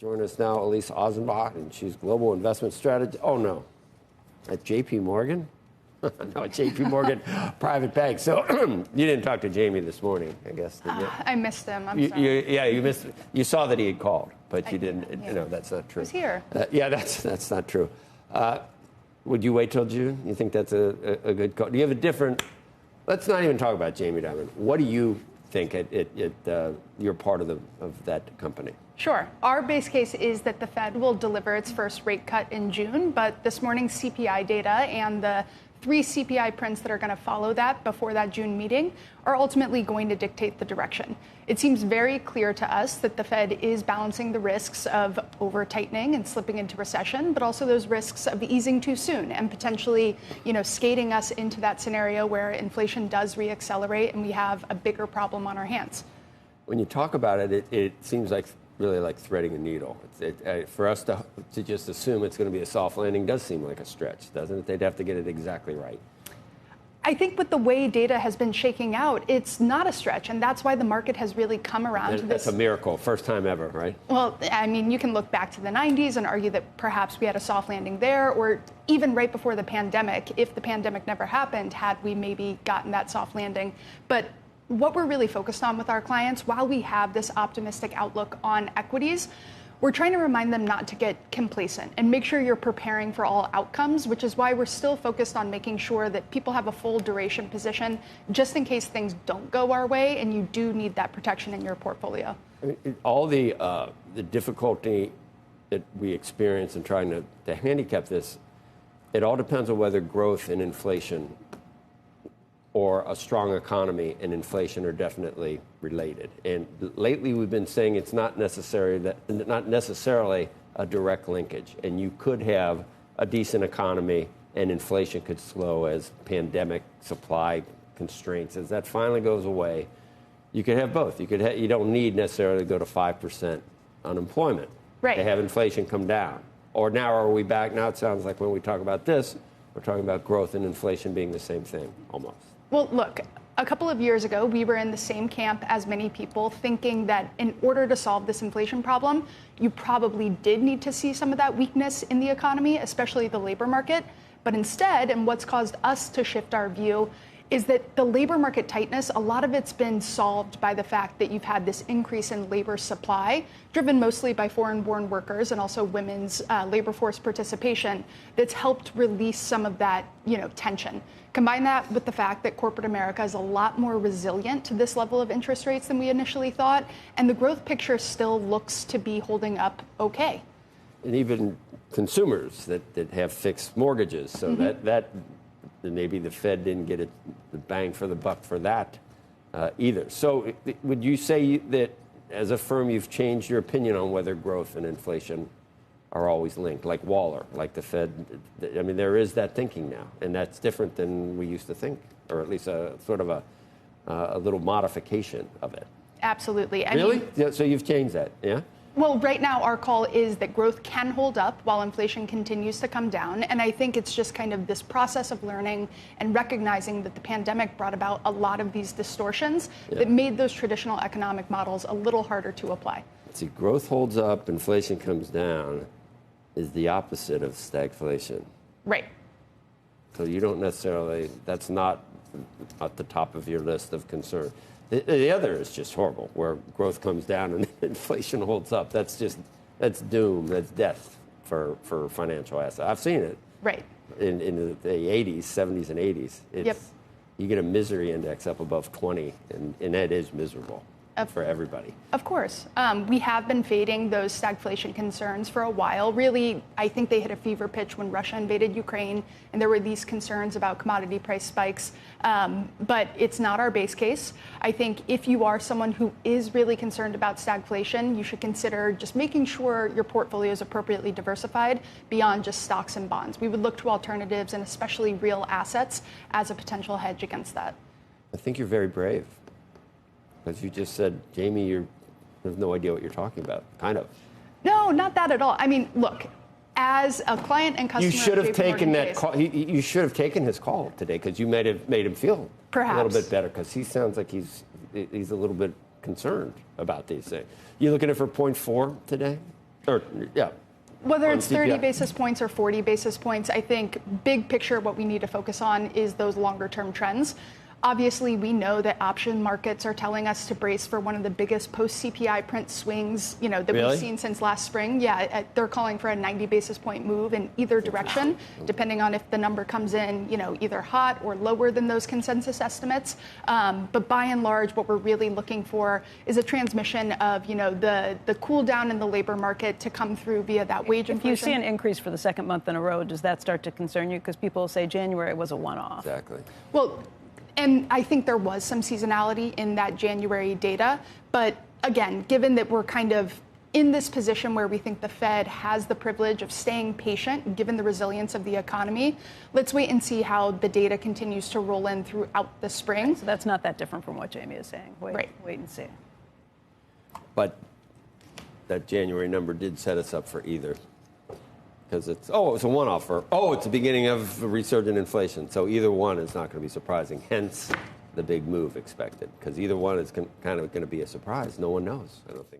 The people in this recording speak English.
Join us now, Elyse Ausenbaugh, and she's global investment strategist. Oh, no. At JPMorgan? No, at JPMorgan Private Bank. So you didn't talk to Jamie this morning, I guess, did you? I missed him. I'm sorry. You missed. You saw that he had called, but you didn't. Yeah. No, that's not true. He's here. Yeah, that's not true. Would you wait till June? You think that's a good call? Do you have a different? Let's not even talk about Jamie Dimon. What do you think you're part of that company? Sure. Our base case is that the Fed will deliver its first rate cut in June, but this morning's CPI data and the 3 CPI prints that are going to follow that before that June meeting are ultimately going to dictate the direction. It seems very clear to us that the Fed is balancing the risks of over-tightening and slipping into recession, but also those risks of easing too soon and potentially, skating us into that scenario where inflation does reaccelerate and we have a bigger problem on our hands. When you talk about it, it seems really like threading a needle. For us to just assume it's going to be a soft landing does seem like a stretch, doesn't it? They'd have to get it exactly right. I think with the way data has been shaking out, it's not a stretch, and that's why the market has really come around to this. That's a miracle, first time ever, right? Well, I mean, you can look back to the 90s and argue that perhaps we had a soft landing there, or even right before the pandemic, if the pandemic never happened, had we maybe gotten that soft landing. But what we're really focused on with our clients, while we have this optimistic outlook on equities, we're trying to remind them not to get complacent and make sure you're preparing for all outcomes, which is why we're still focused on making sure that people have a full duration position just in case things don't go our way and you do need that protection in your portfolio. I mean, all the difficulty that we experience in trying to handicap this, it all depends on whether growth and inflation or a strong economy and inflation are definitely related. And lately we've been saying it's not necessarily a direct linkage. And you could have a decent economy and inflation could slow as pandemic supply constraints. As that finally goes away, you could have both. You don't need necessarily to go to 5% unemployment to have inflation come down. Or now are we back? Now it sounds like when we talk about this, we're talking about growth and inflation being the same thing almost. Well, look, a couple of years ago, we were in the same camp as many people, thinking that in order to solve this inflation problem, you probably did need to see some of that weakness in the economy, especially the labor market. But instead, and what's caused us to shift our view, is that the labor market tightness, a lot of it's been solved by the fact that you've had this increase in labor supply, driven mostly by foreign-born workers and also women's labor force participation, that's helped release some of that, tension. Combine that with the fact that corporate America is a lot more resilient to this level of interest rates than we initially thought, and the growth picture still looks to be holding up okay. And even consumers that have fixed mortgages, so that maybe the Fed didn't get the bang for the buck for that either. So would you say that as a firm you've changed your opinion on whether growth and inflation are always linked, like Waller, like the Fed? I mean, there is that thinking now, and that's different than we used to think, or at least a sort of a little modification of it. Absolutely. Really? Yeah, so you've changed that, yeah? Well, right now, our call is that growth can hold up while inflation continues to come down. And I think it's just kind of this process of learning and recognizing that the pandemic brought about a lot of these distortions that made those traditional economic models a little harder to apply. See, growth holds up, inflation comes down is the opposite of stagflation. Right. So you don't necessarily, that's not at the top of your list of concern. The other is just horrible, where growth comes down and inflation holds up. That's doom, that's death for financial assets. I've seen it. Right. In the 80s, 70s, and 80s. You get a misery index up above 20, and that is miserable for everybody. Of course. We have been fading those stagflation concerns for a while. Really, I think they hit a fever pitch when Russia invaded Ukraine, and there were these concerns about commodity price spikes. But it's not our base case. I think if you are someone who is really concerned about stagflation, you should consider just making sure your portfolio is appropriately diversified beyond just stocks and bonds. We would look to alternatives and especially real assets as a potential hedge against that. I think you're very brave. As you just said, Jamie, you have no idea what you're talking about, kind of. No, not that at all. I mean, look, as a client and customer, you should have taken that call. You should have taken his call today, because you made him feel perhaps a little bit better, because he sounds like he's a little bit concerned about these things. You looking at for 0.4 today? Or, yeah. Whether it's 30 CPI. basis points or 40 basis points, I think big picture, what we need to focus on is those longer term trends. Obviously, we know that option markets are telling us to brace for one of the biggest post-CPI print swings, that Really? we've seen since last spring. Yeah, they're calling for a 90 basis point move in either direction, depending on if the number comes in, either hot or lower than those consensus estimates. But by and large, what we're really looking for is a transmission of, the cool down in the labor market to come through via that wage inflation. If you see an increase for the second month in a row, does that start to concern you? Because people say January was a one-off. Exactly. Well, and I think there was some seasonality in that January data. But again, given that we're kind of in this position where we think the Fed has the privilege of staying patient, given the resilience of the economy, let's wait and see how the data continues to roll in throughout the spring. So that's not that different from what Jamie is saying. Wait and see. But that January number did set us up for either. Because it was a one-off, or, it's the beginning of resurgent inflation. So either one is not going to be surprising. Hence, the big move expected. Because either one is kind of going to be a surprise. No one knows, I don't think.